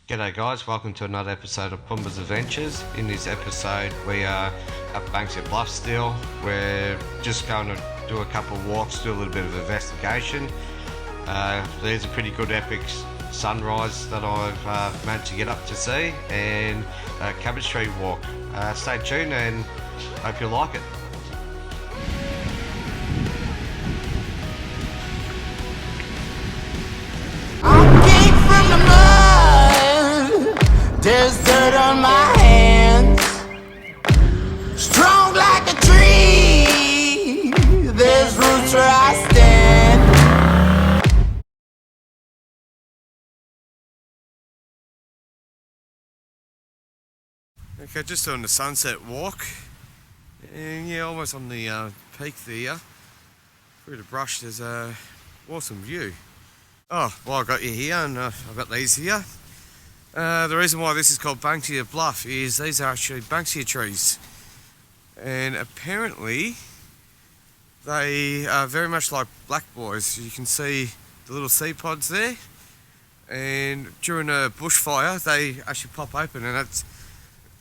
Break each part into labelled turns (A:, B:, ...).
A: G'day guys, welcome to another episode of Puumba's Adventures. In this episode we are at Banksia Bluff still. We're just going to do a couple of walks, do a little bit of investigation. There's a pretty good epic sunrise that I've managed to get up to see, and a cabbage tree walk. Stay tuned and hope you like it.
B: There's dirt on my hands, strong like a tree. There's roots where I stand.
A: Okay, just doing the sunset walk, and yeah, almost on the peak there. Through the brush, there's a awesome view. Oh, well, I got you here, and I've got these here. The reason why this is called Banksia Bluff is these are actually Banksia trees, and apparently they are very much like black boys. You can see the little seed pods there, and during a bushfire they actually pop open, and that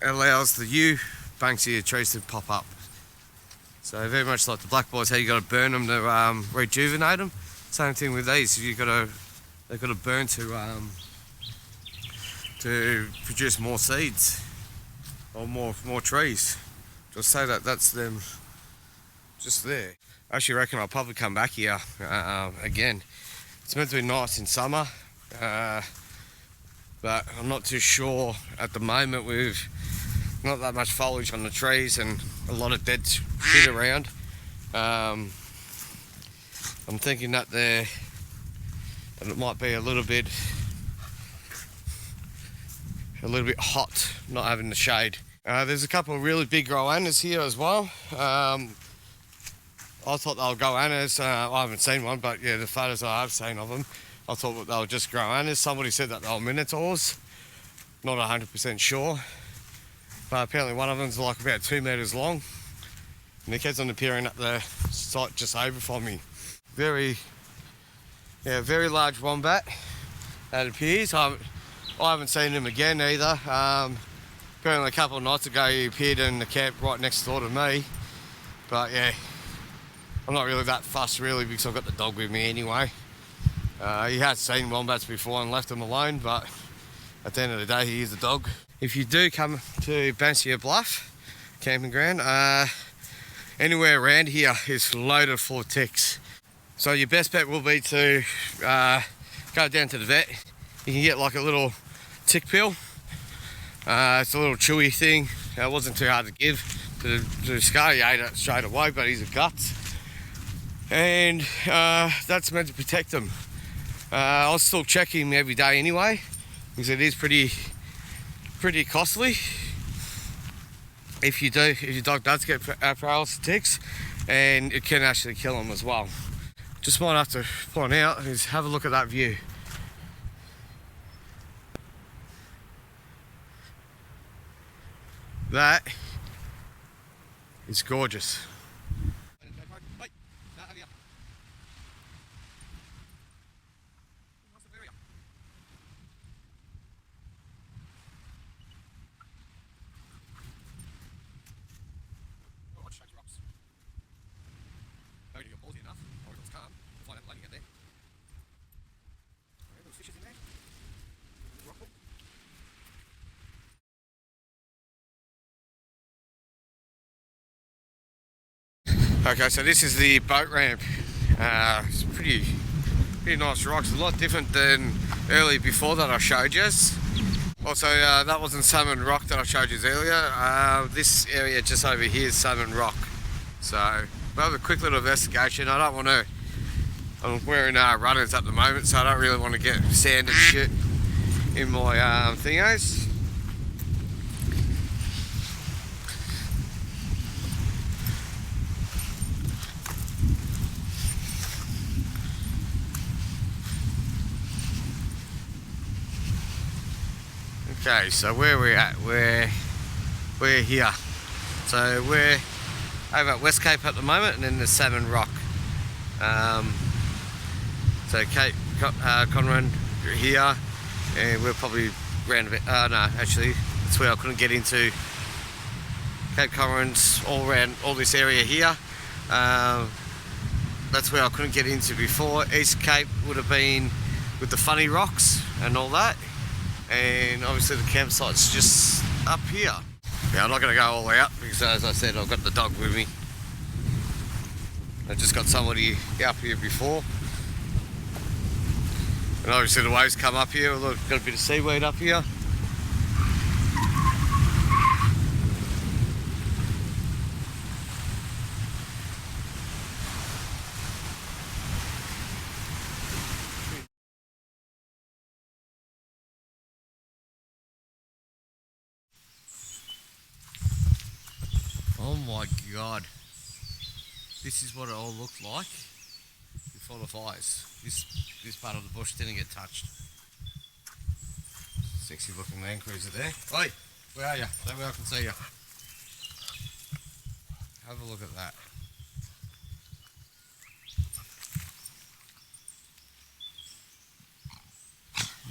A: allows the new Banksia trees to pop up. So very much like the black boys, how you got to burn them to rejuvenate them. Same thing with these. They've got to burn to produce more seeds or more trees. Just say that's them just there. I actually reckon I'll probably come back here again. It's meant to be nice in summer, but I'm not too sure at the moment. With not that much foliage on the trees and a lot of dead shit around. I'm thinking that it might be a little bit hot not having the shade. There's a couple of really big goannas here as well. I thought they were goannas. I haven't seen one, but yeah, the photos I have seen of them, I thought they were just goannas. Somebody said that they were minotaurs. Not 100% sure, but apparently one of them's like about 2 meters long, and he keeps on appearing at the site just over from me. Very large wombat that appears. I haven't seen him again either. Apparently a couple of nights ago he appeared in the camp right next door to me. But yeah, I'm not really that fussed really, because I've got the dog with me anyway. He has seen wombats before and left them alone, but at the end of the day he is a dog. If you do come to Banksia Bluff Campground, anywhere around here is loaded full of ticks. So your best bet will be to go down to the vet. You can get like a little tick pill. It's a little chewy thing. It wasn't too hard to give to Scar. He ate it straight away, but he's a guts, and that's meant to protect them. I'll still check him every day anyway, because it is pretty costly if your dog does get paralysis ticks, and it can actually kill him as well. Just might have to point out is have a look at that view. That is gorgeous. Okay, so this is the boat ramp. It's pretty nice rocks. A lot different than earlier before that I showed you. Also, that wasn't Salmon Rock that I showed you earlier. This area just over here is Salmon Rock. So we'll have a quick little investigation. I'm wearing runners at the moment, so I don't really want to get sand and shit in my thingos. Okay, so where we're at, we're here. So we're over at West Cape at the moment, and then there's Salmon Rock. So Cape Conran here, and we're probably round about, no, actually, that's where I couldn't get into. Cape Comoran's all around all this area here. That's where I couldn't get into before. East Cape would have been with the funny rocks and all that. And obviously the campsite's just up here. Yeah, I'm not going to go all the way up because, as I said, I've got the dog with me. I just got somebody up here before. And obviously the waves come up here. Look, got a bit of seaweed up here. Oh my god, this is what it all looked like before the fires. This part of the bush didn't get touched. Sexy looking Land Cruiser there. Oi, where are you? That way I can see you. Have a look at that.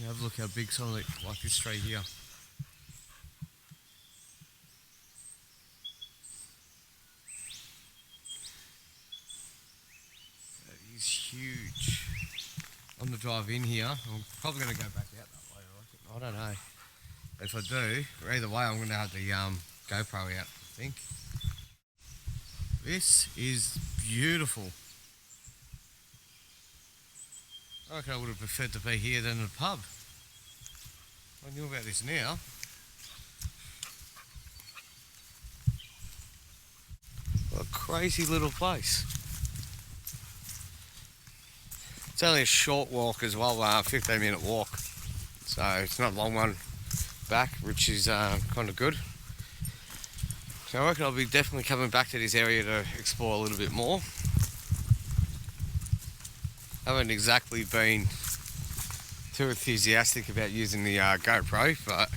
A: Yeah, have a look how big something like this tree here. Is huge. On the drive in here, I'm probably going to go back out that way. I don't know. If I do, either way, I'm going to have the GoPro out, I think. This is beautiful. I reckon I would have preferred to be here than the pub. I knew about this now. What a crazy little place. It's only a short walk as well, 15-minute walk, so it's not a long one back, which is kind of good. So I reckon I'll be definitely coming back to this area to explore a little bit more. I haven't exactly been too enthusiastic about using the GoPro, but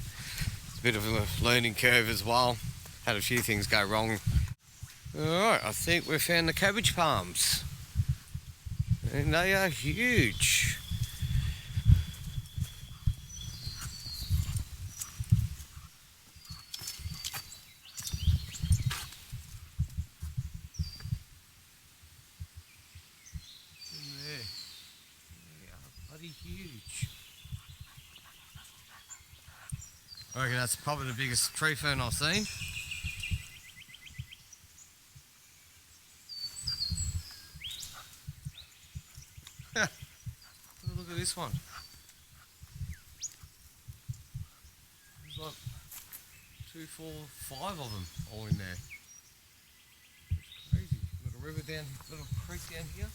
A: it's a bit of a learning curve as well. Had a few things go wrong. Alright, I think we've found the cabbage palms. And they are huge. In there. They are bloody huge. I reckon that's probably the biggest tree fern I've seen. Look at this one. There's like 2, 4, 5 of them all in there. It's crazy. Little river down, little creek down here.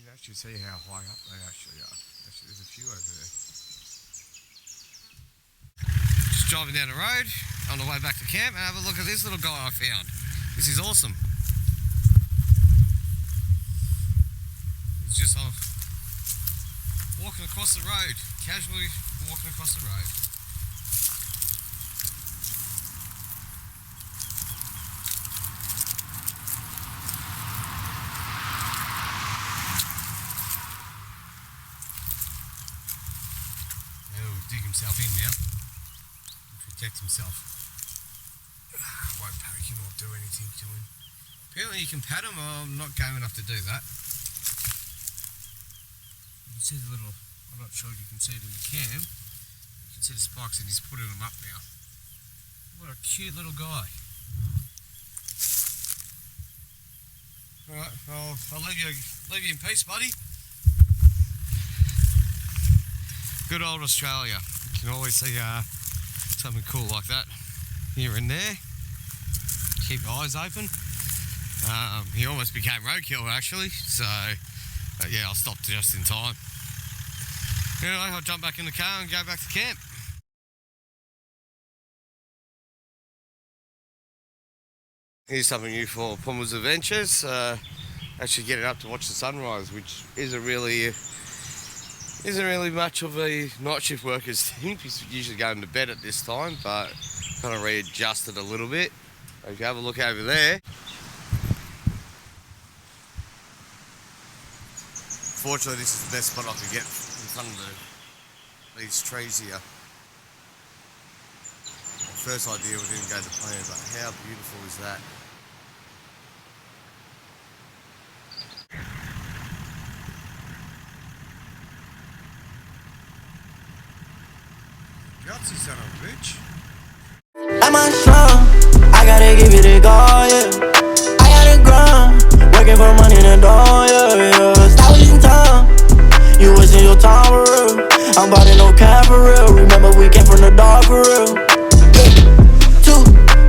A: You can actually see how high up they actually are. Actually, there's a few over there. Just driving down the road on the way back to camp and have a look at this little guy I found. This is awesome. It's just walking across the road, casually walking across the road. himself in now. Protect himself. I won't poke him or do anything to him. Apparently you can pat him. I'm not game enough to do that. You can see the little, I'm not sure if you can see it in the cam. You can see the spikes and he's putting them up now. What a cute little guy. Alright, well, I'll leave you in peace, buddy. Good old Australia. You can always see something cool like that here and there. Keep your eyes open. He almost became roadkill actually, so yeah, I'll stop just in time. Anyway, I'll jump back in the car and go back to camp. Here's something new for Puumba's Adventures. Actually getting up to watch the sunrise, which isn't really much of a night shift worker's thing. He's usually going to bed at this time, but kind of readjusted a little bit. If you have a look over there, fortunately this is the best spot I could get in front of these trees here. First idea we didn't go to plan, but how beautiful is that? Gutsy son of a bitch.
B: I'm on strong, I gotta give you the go, yeah. I gotta grind, working for money in the door, yeah. Stop wasting time, you wasting your time for real. I'm about to no cap for real, remember we came from the dark for real.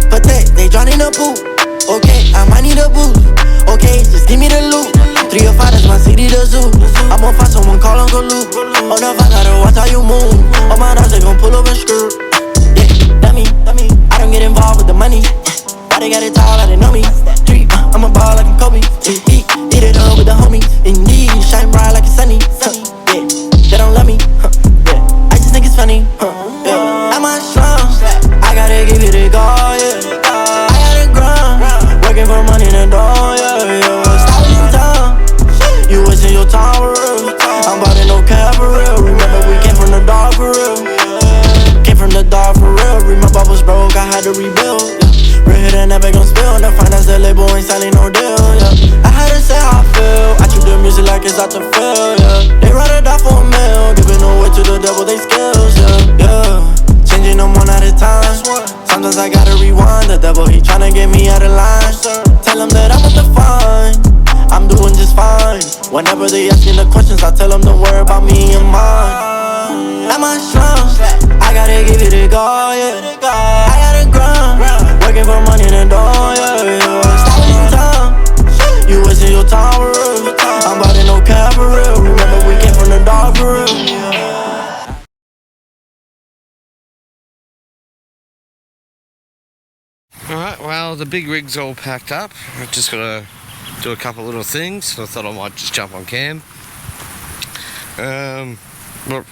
B: But they drown in the pool. Okay, I might need a boost. Okay, just give me the loot. 3 or 5, that's my city, the zoo. I'm gonna find someone, call Uncle Luke. Oh no, I gotta watch how you move. All my dogs, they gon' pull up and screw. Yeah, that me. I don't get involved with the money. Why they got it tall, like they know me. Street, I'm a ball like I'm Kobe. Eat it up with the homies. And these shine bright like it's sunny. Yeah, they don't love me. Yeah, I just think it's funny. Yeah, I'm on slum. I gotta give you the go, yeah. I gotta grind, working for money in the door, yeah. Stop wasting time, you wasting your time for real. I'm about to no cap for real. Remember we came from the dark for real. Came from the dark for real. Remember I was broke, I had to rebuild. Yeah. Real hit and never gon' spill. The finance, the label ain't selling no deal. Yeah. I had to say how I feel. I treat the music like it's out to fill. Yeah. They ride it out for a meal, giving away to the devil they skills. Yeah. Changing them one at a time. Sometimes I gotta rewind. The devil, he tryna get me out of line. Tell him that I'm on the fine, I'm doing just fine. Whenever they asking the questions, I tell them don't worry about me and mine. At my slum, I gotta give you the go, yeah. I gotta grind, working for money in the door, yeah. Stop wasting time, you wasting your time for real. I'm about to no cap for real. Remember we came from the dark for real.
A: Alright, well the big rig's all packed up. I've just got to do a couple little things, so I thought I might just jump on cam. What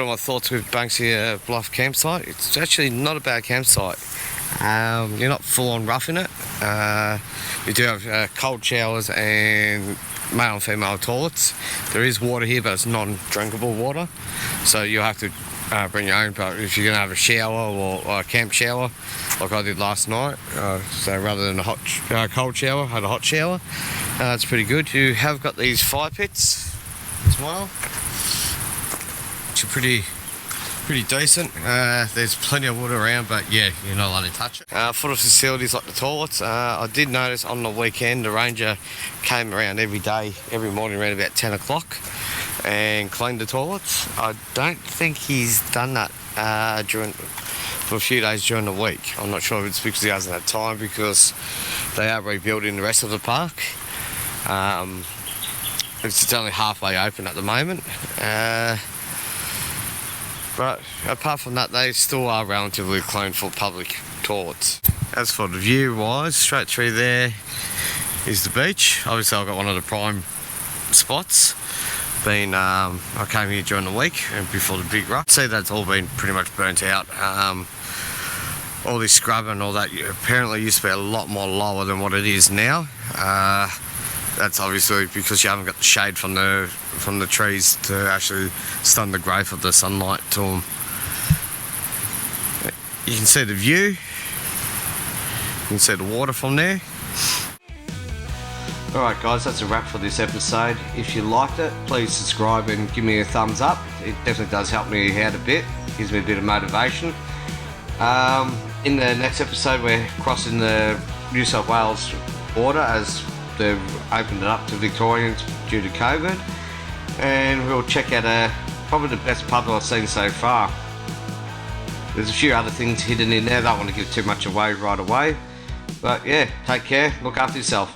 A: are my thoughts with Banksia Bluff campsite? It's actually not a bad campsite. You're not full on roughing it. You do have cold showers and male and female toilets. There is water here, but it's non-drinkable water, so you'll have to bring your own. But if you're gonna have a shower or a camp shower like I did last night, so rather than a cold shower, I had a hot shower. It's pretty good. You have got these fire pits as well, which are pretty decent. There's plenty of wood around, but yeah, you're not allowed to touch it. For the facilities like the toilets, I did notice on the weekend the ranger came around every morning around about 10 o'clock and cleaned the toilets. I don't think he's done that for a few days during the week. I'm not sure if it's because he hasn't had time, because they are rebuilding the rest of the park. It's only halfway open at the moment. But apart from that, they still are relatively clean for public toilets. As for the view wise, straight through there is the beach. Obviously I've got one of the prime spots. I came here during the week and before the big rush. See, that's all been pretty much burnt out. All this scrub and all that apparently used to be a lot more lower than what it is now. That's obviously because you haven't got the shade from the trees to actually stun the growth of the sunlight to them. You can see the view. You can see the water from there. Alright guys, that's a wrap for this episode. If you liked it, please subscribe and give me a thumbs up. It definitely does help me out a bit. Gives me a bit of motivation. In the next episode, we're crossing the New South Wales border as they've opened it up to Victorians due to COVID, and we'll check out probably the best pub I've seen so far. There's a few other things hidden in there. I don't want to give too much away right away, but yeah, take care, look after yourself.